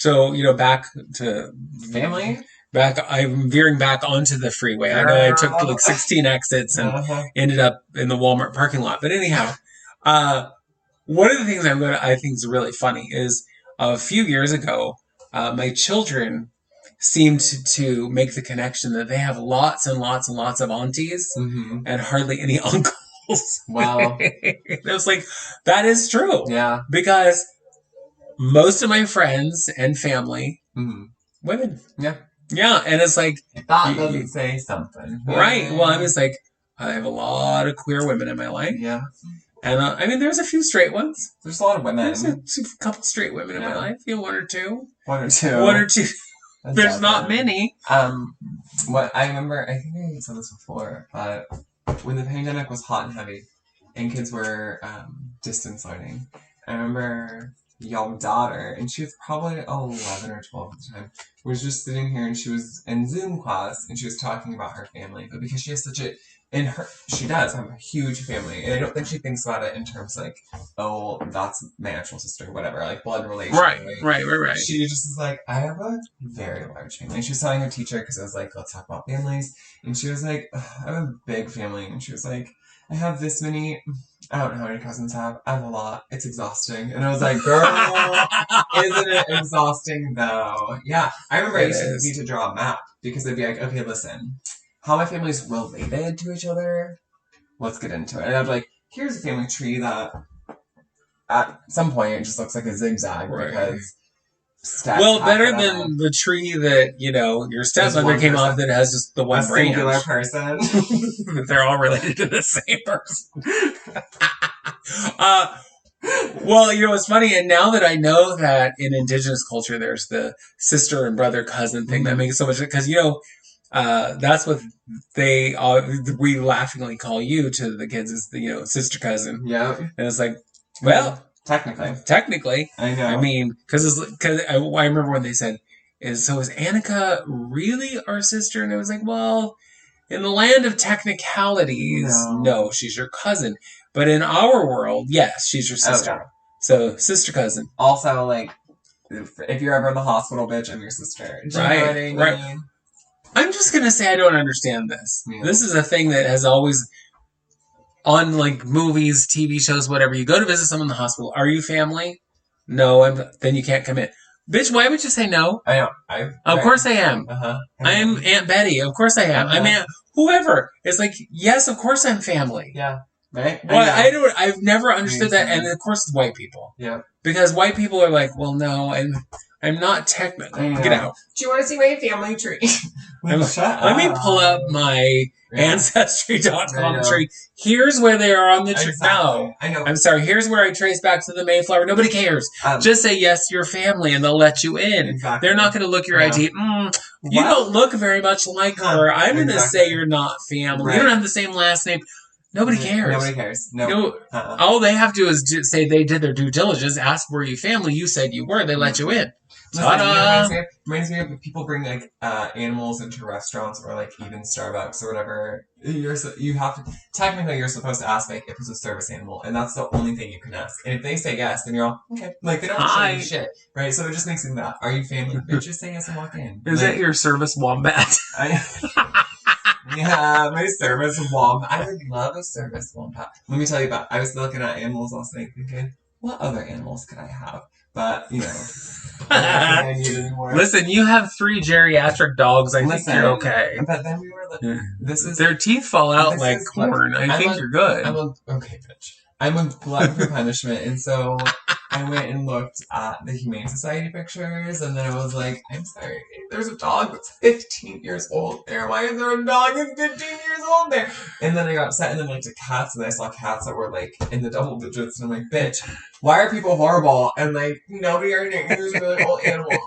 So, back to Family? I'm veering back onto the freeway. I know I took like 16 exits and ended up in the Walmart parking lot. But anyhow, one of the things I think is really funny is a few years ago, my children seemed to make the connection that they have lots and lots and lots of aunties and hardly any uncles. Wow. It was like, that is true. Yeah. Because most of my friends and family, women. Yeah. Yeah, and it's like... That doesn't say something. Right. Well, I'm just like, I have a lot of queer women in my life. Yeah. And there's a few straight ones. There's a lot of women. There's a couple straight women in my life. One or two. One or two. One or two. There's not many. What I remember, I think I said this before, but when the pandemic was hot and heavy, and kids were distance learning, I remember your daughter, and she was probably 11 or 12 at the time, was just sitting here, and she was in Zoom class, and she was talking about her family, but because she has such a... she does have a huge family, and I don't think she thinks about it in terms like, oh, that's my actual sister, whatever, like blood relation. Right. She just is like, I have a very large family. And she was telling her teacher, because I was like, let's talk about families, and she was like, I have a big family, and she was like, I have this many, I don't know how many cousins I have a lot, it's exhausting. And I was like, girl, isn't it exhausting though? Yeah, I remember I used to need to draw a map, because I'd be like, okay, listen, how my family's related to each other, let's get into it. And I'd be like, here's a family tree that at some point it just looks like a zigzag because better than the tree that, your stepmother came off that has just the one branch. Singular person. They're all related to the same person. Well, it's funny, and now that I know that in Indigenous culture there's the sister and brother cousin thing, that makes so much, because, that's what we laughingly call you to the kids, is the, sister cousin. Yeah. And it's like, well... Technically. I know. I mean, because I remember when they said, is Annika really our sister? And I was like, well, in the land of technicalities, no, she's your cousin. But in our world, yes, she's your sister. Okay. So, sister cousin. Also, like, if you're ever in the hospital, bitch, I'm your sister. Do you know what I mean? I'm just going to say I don't understand this. Yeah. This is a thing that has always... on like movies, TV shows, whatever, you go to visit someone in the hospital. Are you family? No, then you can't come in. Bitch, why would you say no? I know. Of course I am. I'm Aunt Betty. Of course I am. I'm Aunt whoever. It's like, yes, of course I'm family. Yeah. Right? Well, I've never understood that, and of course it's white people. Yeah. Because white people are like, well, no, and I'm not technically. Get out. Do you want to see my family tree? Let me pull up my Ancestry.com tree. Here's where they are on the tree. Exactly. No. I know. I'm sorry. Here's where I trace back to the Mayflower. Nobody cares. Just say, yes, your family, and they'll let you in. Exactly. They're not going to look your ID. You don't look very much like her. I'm going to say you're not family. Right. You don't have the same last name. Nobody cares. Nobody cares. No. All they have to do is say they did their due diligence, ask were you family, you said you were, they let you in. Listen, reminds me of people bring like animals into restaurants or like even Starbucks or whatever. You have to technically you're supposed to ask like if it's a service animal, and that's the only thing you can ask. And if they say yes, then you're all okay. Like they don't show you shit, right? So it just makes me that. Are you family? Just say yes and walk in. Is that your service wombat? Yeah, my service wombat. I would love a service wombat. Let me tell you about. I was looking at animals last night, thinking, what other animals could I have? But I need anymore. Listen, you have 3 geriatric dogs. I think you're okay. But then we were like, their teeth fall out like corn. I think you're good. Okay, bitch. I'm a glutton for punishment, and so I went and looked at the Humane Society pictures, and then I was like, I'm sorry, there's a dog that's 15 years old there. Why is there a dog that's 15 years old there? And then I got upset, and then I went to cats, and I saw cats that were like in the double digits, and I'm like, bitch, why are people horrible? And like, nobody are these really old animals.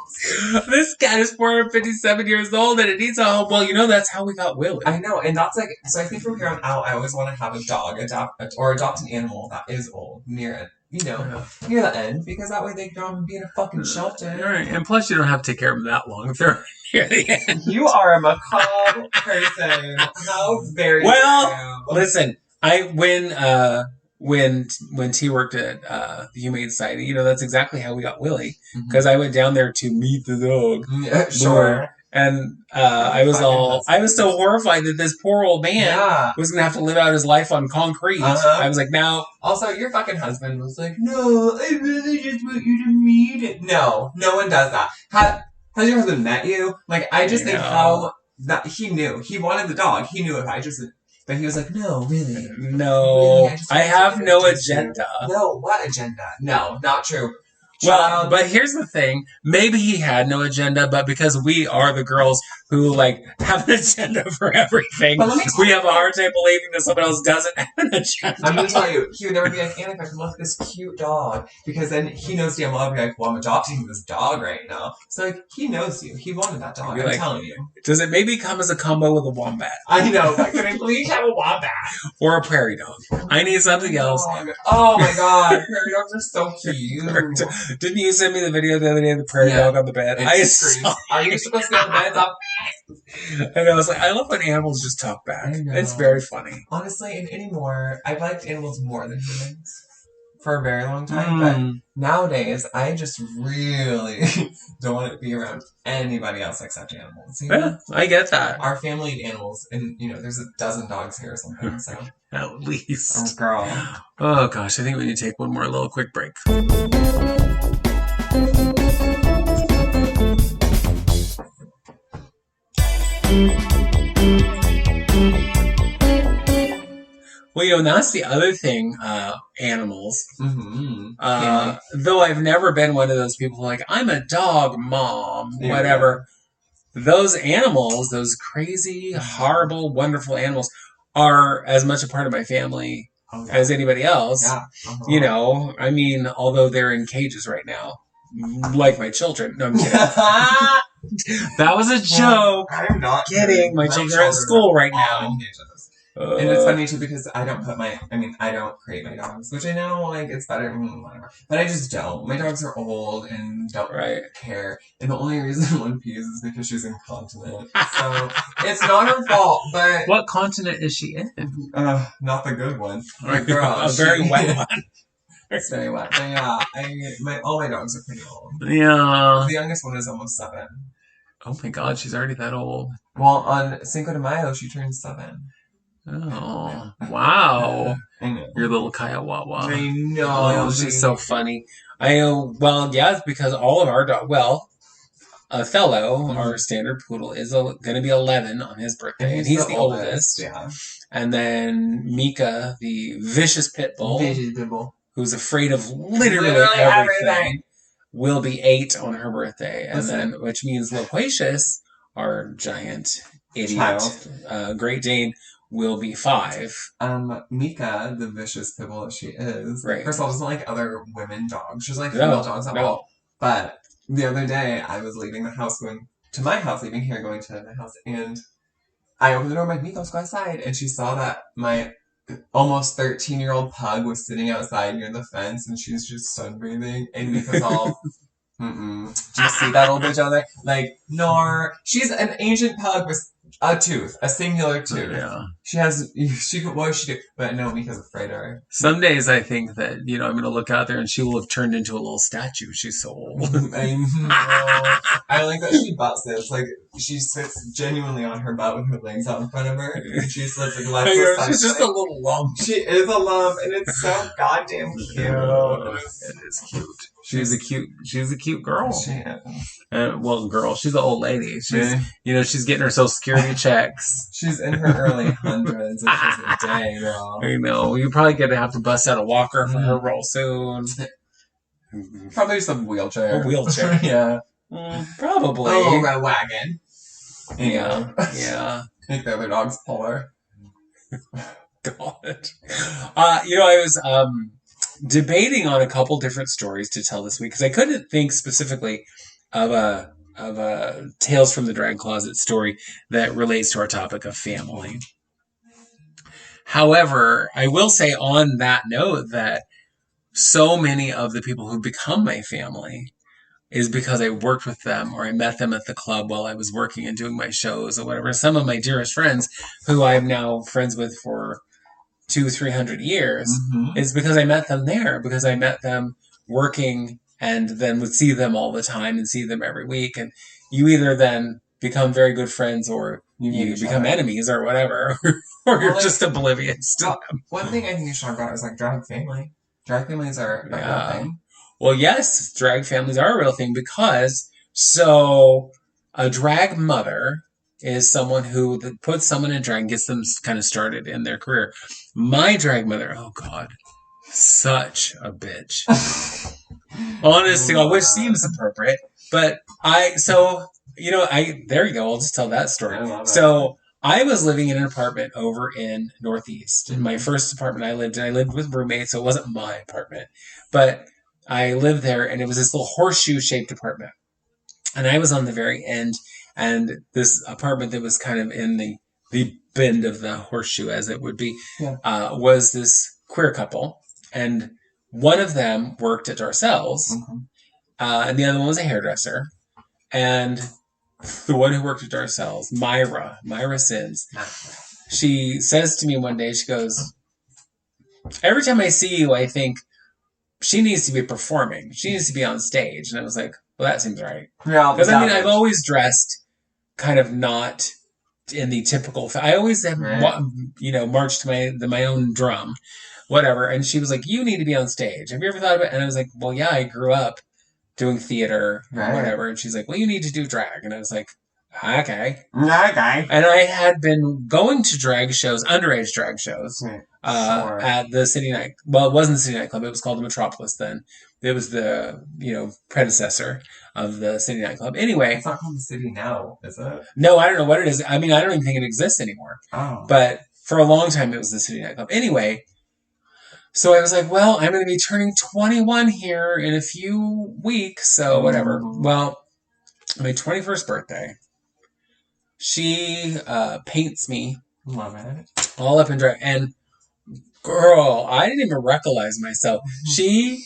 This cat is 457 years old, and it needs a home. Well, that's how we got Willie. I know, and that's like, so I think from here on out, I always want to have a dog, adopt an animal that is old, near the end, because that way they don't be in a fucking shelter. Right. And plus you don't have to take care of them that long if they're near the end. You are a macabre person. How very Well, listen, when T worked at the Humane Society, that's exactly how we got Willie. Because I went down there to meet the dog. Yeah, sure. And I was so horrified that this poor old man was going to have to live out his life on concrete. I was like, no. Also, your fucking husband was like, no, I really just want you to meet it. No one does that. Has your husband met you? Like, I just think that he knew. He wanted the dog. He knew but he was like, no, really. No, really, I have no agenda. No, what agenda? No, not true. Well, but here's the thing. Maybe he had no agenda, but because we are the girls who, have an agenda for everything, we have a hard time believing that someone else doesn't have an agenda. I'm going to tell you, he would never be like, Anna, if I could look at this cute dog. Because then he knows damn well I'll be like, well, I'm adopting this dog right now. So, he knows you. He wanted that dog. I'm telling you. Does it maybe come as a combo with a wombat? I know, but can I please have a wombat? Or a prairie dog. I need something else. Oh my god, prairie dogs are so cute. Didn't you send me the video the other day of the prairie dog on the bed? Are you supposed to be on the bed? And I was like, I love when animals just talk back. It's very funny. Honestly, and anymore, I've liked animals more than humans for a very long time. But nowadays, I just really don't want to be around anybody else except animals. Yeah, I get that. Our family eat animals, and there's a dozen dogs here or something. So at least. Oh, girl. Oh gosh, I think we need to take one more little quick break. Well, and that's the other thing, animals. Though I've never been one of those people who I'm a dog mom, whatever. Those animals, those crazy, horrible, wonderful animals, are as much a part of my family as anybody else. Yeah. I mean, although they're in cages right now, like my children. No, I'm kidding. That was a joke. I'm not kidding. My children are at school right now. And it's funny too because I don't create my dogs, which I know it's better, whatever. But I just don't. My dogs are old and don't care. And the only reason one pees is because she's incontinent. So it's not her fault. But what continent is she in? Not the good one. Girl, a very wet one. It's very wet. But yeah, all my dogs are pretty old. Yeah. The youngest one is almost 7. Oh my god, she's already that old. Well, on Cinco de Mayo, she turns 7. Oh, wow. I know. Your little Kiowa. I know. Oh, she's so funny. It's because all of our dogs, Othello, our standard poodle, is going to be 11 on his birthday, and he's the oldest. Yeah. And then Mika, the vicious pit bull, who's afraid of literally everything, will be 8 on her birthday, and which means Loquacious, our giant idiot, Great Dane, will be 5. Mika, the vicious pit bull that she is, right. First of all, doesn't like other women dogs. She's like female dogs at all. But the other day, I was leaving the house, going to my house, leaving here, going to my house, and I opened the door, I'm like, Mika, let's go outside. And she saw that my almost 13-year-old pug was sitting outside near the fence, and she's just sunbathing, and Mika's all... Do you see that old bitch out there? Nor. She's an ancient pug with a tooth, a singular tooth. Yeah. What would she do? But no, Mika's afraid of her. Some days I think that, I'm going to look out there and she will have turned into a little statue. She's so old. I know. I like that she butt sits. She sits genuinely on her butt with her legs out in front of her. And she sits she's just a little lump. She is a lump, and it's so goddamn cute. It is cute. She's a cute girl. She is. Girl, she's an old lady. She's, she's getting her Social Security checks. She's in her early hundreds, and she's a day girl. I know. You're probably gonna have to bust out a walker for her real soon. Probably just a wheelchair. A wheelchair. Yeah. Probably. A wagon. Yeah. Make the other dogs pull her. God. I was debating on a couple different stories to tell this week because I couldn't think specifically of a Tales from the Drag Closet story that relates to our topic of family. However, I will say on that note that so many of the people who become my family is because I worked with them or I met them at the club while I was working and doing my shows or whatever. Some of my dearest friends who I'm now friends with for 200-300 years is because I met them there, because I met them working and then would see them all the time and see them every week. And you either then become very good friends or you become enemies or whatever, or you're just oblivious to them. One thing I think you should talk about is like drag family. Drag families are a real thing. Well, yes, drag families are a real thing because so a drag mother is someone who puts someone in drag and gets them kind of started in their career. My drag mother, oh God, such a bitch. Honestly, which seems appropriate, but there you go. I'll just tell that story. So I was living in an apartment over in Northeast. In my first apartment I lived with roommates, so it wasn't my apartment, but I lived there, and it was this little horseshoe-shaped apartment. And I was on the very end, and this apartment that was kind of in the bend of the horseshoe, as it would be, was this queer couple. And one of them worked at Darcel's, and the other one was a hairdresser. And the one who worked at Darcel's, Myra Sins, she says to me one day, she goes, every time I see you, I think she needs to be performing. She needs to be on stage. And I was like, well, that seems right. Yeah, because I've always dressed kind of not in the typical. I always have, marched to my own drum, whatever. And she was like, you need to be on stage. Have you ever thought about it? And I was like, well, yeah, I grew up doing theater or whatever. And she's like, well, you need to do drag. And I was like, okay. And I had been going to drag shows, underage drag shows, at the City Night. Well, it wasn't the City Nightclub. It was called the Metropolis then. It was the, predecessor of the City Nightclub. Anyway. It's not called the City now, is it? No, I don't know what it is. I mean, I don't even think it exists anymore. Oh. But for a long time, it was the City Nightclub. Anyway. So I was like, well, I'm going to be turning 21 here in a few weeks, so whatever. Well, my 21st birthday, she paints me. Love it. All up in drag. And girl, I didn't even recognize myself. She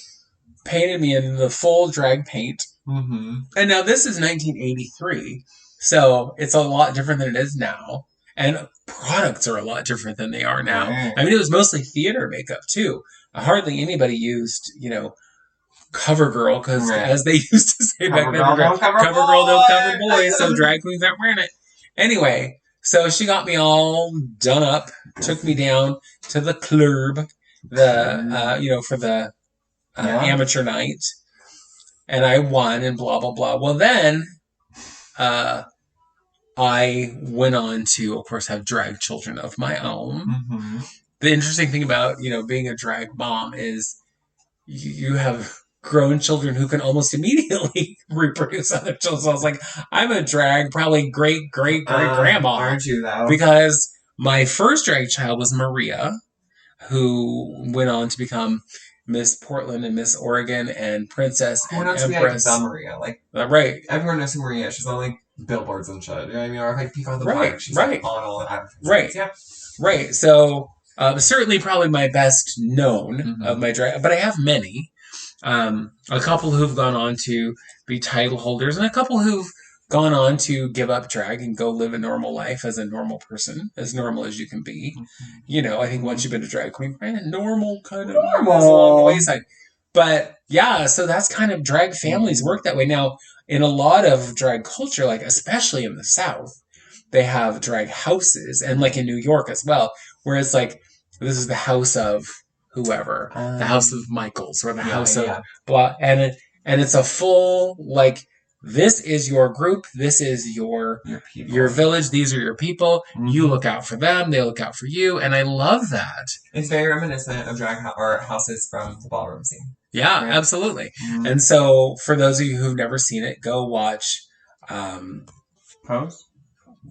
painted me in the full drag paint. And now this is 1983, so it's a lot different than it is now. And products are a lot different than they are now. Right. I mean, it was mostly theater makeup, too. Hardly anybody used, CoverGirl, because as they used to say back then, CoverGirl don't cover boys, so drag queens aren't wearing it. Anyway, so she got me all done up, took me down to the club, for the amateur night, and I won and blah, blah, blah. Well, then, I went on to, of course, have drag children of my own. The interesting thing about, being a drag mom is you have grown children who can almost immediately reproduce other children. So I was like, I'm a drag, probably great-great-great-grandma. Aren't you, though? Because my first drag child was Maria, who went on to become Miss Portland and Miss Oregon and Princess and Empress. Maria. Right. Everyone knows who Maria is. She's on, billboards and shit. You know what I mean? Or if I peek on the park, she's on all advertisements. Right. Yeah. Right. So, certainly probably my best known of my drag, but I have many. A couple who've gone on to be title holders and a couple who've gone on to give up drag and go live a normal life as a normal person, as normal as you can be. I think once you've been a drag queen, normal kind of along the wayside. But yeah, so that's kind of drag families work that way. Now, in a lot of drag culture, like especially in the South, they have drag houses, and like in New York as well, where it's like, this is the house of whoever, the house of Michaels, or the house of blah, and it's a full, like, this is your group, this is your village, these are your people, you look out for them, they look out for you, and I love that. It's very reminiscent of drag or houses from the ballroom scene. Yeah, right? Absolutely. And so, for those of you who've never seen it, go watch Pose?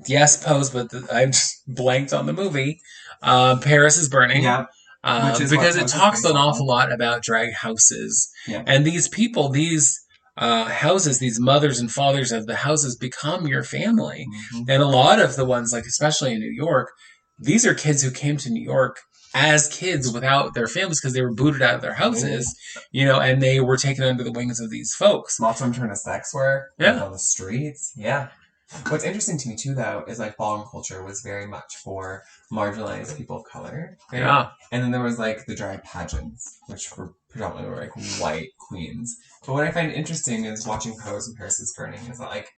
Yes, Pose, but I just blanked on the movie. Paris is Burning. Yeah. Because it talks an awful lot about drag houses. Yeah. And these people, these houses, these mothers and fathers of the houses become your family. And a lot of the ones, like especially in New York, these are kids who came to New York as kids without their families because they were booted out of their houses, and they were taken under the wings of these folks. Lots of them turn to sex work. Yeah. On the streets. Yeah. What's interesting to me too, though, is like ballroom culture was very much for marginalized people of color, right? Yeah. And then there was like the drag pageants, which were predominantly like white queens. But what I find interesting is watching Pose and Paris is Burning is that like